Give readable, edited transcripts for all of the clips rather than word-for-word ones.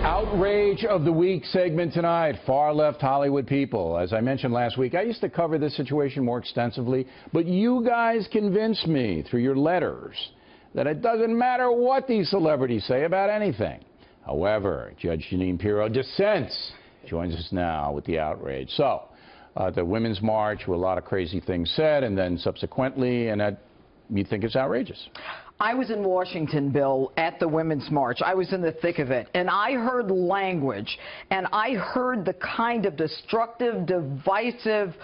Outrage of the Week segment tonight, far-left Hollywood people. As I mentioned last week, I used to cover this situation more extensively, but you guys convinced me through your letters that it doesn't matter what these celebrities say about anything. However, Judge Jeanine Pirro dissents, joins us now with the outrage. So, the Women's March, with a lot of crazy things said, and then subsequently, and you think it's outrageous. I was in Washington, Bill, at the Women's March. I was in the thick of it, and I heard language, and I heard the kind of destructive, divisive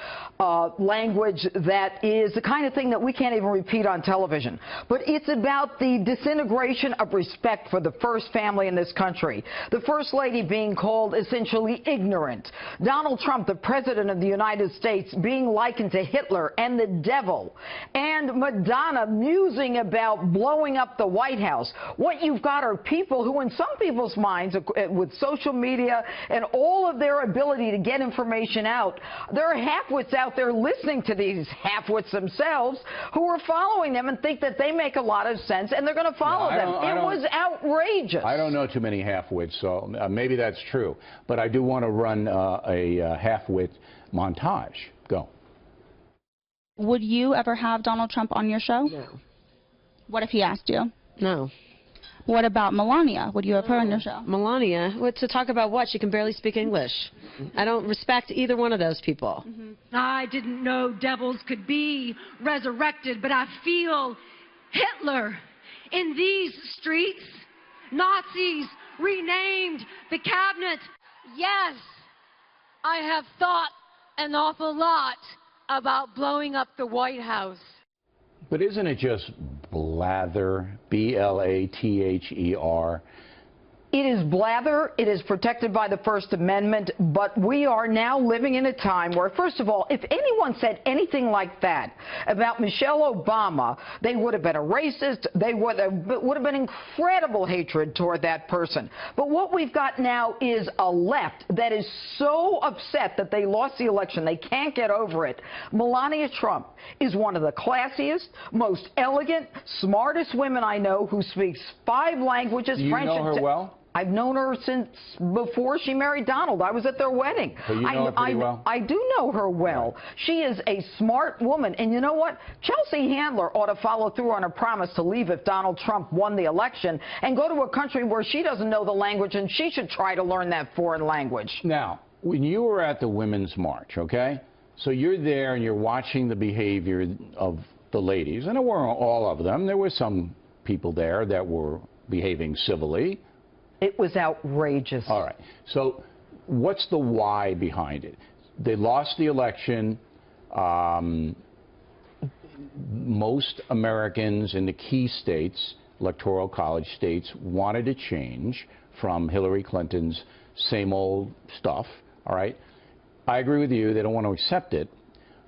language that is the kind of thing that we can't even repeat on television. But it's about the disintegration of respect for the first family in this country. The First Lady being called essentially ignorant. Donald Trump, the President of the United States, being likened to Hitler and the devil. And Madonna musing about blowing up the White House. What you've got are people who, in some people's minds, with social media and all of their ability to get information out, there are half-wits out there listening to these half-wits themselves who are following them and think that they make a lot of sense and they're going to follow them. It was outrageous. I don't know too many half-wits, so maybe that's true. But I do want to run a half-wit montage. Go. Would you ever have Donald Trump on your show? No. What if he asked you? No. What about Melania? Would you have her on your show? Melania? What, to talk about what? She can barely speak English. I don't respect either one of those people. I didn't know devils could be resurrected, but I feel Hitler in these streets. Nazis renamed the cabinet. Yes, I have thought an awful lot about blowing up the White House. But isn't it just blather, B-L-A-T-H-E-R? It is blather. It is protected by the First Amendment, but we are now living in a time where, first of all, if anyone said anything like that about Michelle Obama, they would have been a racist. They would have been incredible hatred toward that person. But what we've got now is a left that is so upset that they lost the election, they can't get over it. Melania Trump is one of the classiest, most elegant, smartest women I know, who speaks 5 languages. Do you know her well? I've known her since before she married Donald. I was at their wedding. So you know her pretty well? I do know her well. Right. She is a smart woman. And you know what? Chelsea Handler ought to follow through on her promise to leave if Donald Trump won the election and go to a country where she doesn't know the language, and she should try to learn that foreign language. Now, when you were at the Women's March, okay, so you're there and you're watching the behavior of the ladies, and it weren't all of them. There were some people there that were behaving civilly. It was outrageous. All right. So what's the why behind it? They lost the election. Most Americans in the key states, electoral college states, wanted to change from Hillary Clinton's same old stuff. All right. I agree with you. They don't want to accept it.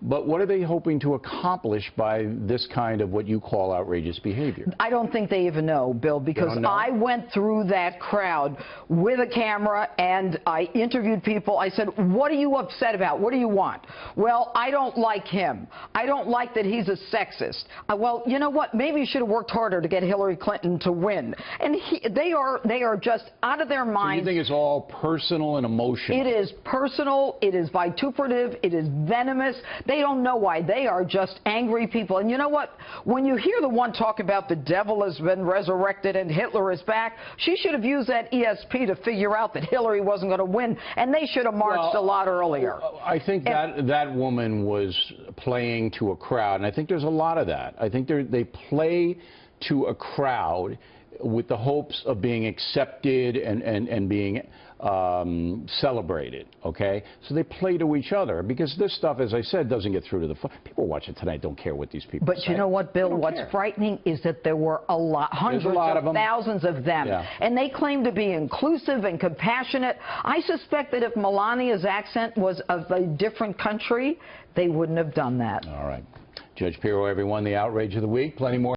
But what are they hoping to accomplish by this kind of what you call outrageous behavior? I don't think they even know, Bill, because I went through that crowd with a camera and I interviewed people. I said, what are you upset about? What do you want? Well, I don't like him. I don't like that he's a sexist. Well, you know what? Maybe you should have worked harder to get Hillary Clinton to win. And they are just out of their minds. So you think it's all personal and emotional? It is personal. It is vituperative. It is venomous. They don't know why. They are just angry people. And you know what? When you hear the one talk about the devil has been resurrected and Hitler is back, she should have used that ESP to figure out that Hillary wasn't going to win, and they should have marched a lot earlier. I think that woman was playing to a crowd, and I think there's a lot of that. I think they play to a crowd with the hopes of being accepted and being celebrated, okay? So they play to each other, because this stuff, as I said, doesn't get through to the people watching tonight don't care what these people say. But you know what, Bill? What's frightening is that there were hundreds of thousands of them. Yeah. And they claim to be inclusive and compassionate. I suspect that if Melania's accent was of a different country, they wouldn't have done that. All right. Judge Pirro, everyone, the outrage of the week. Plenty more.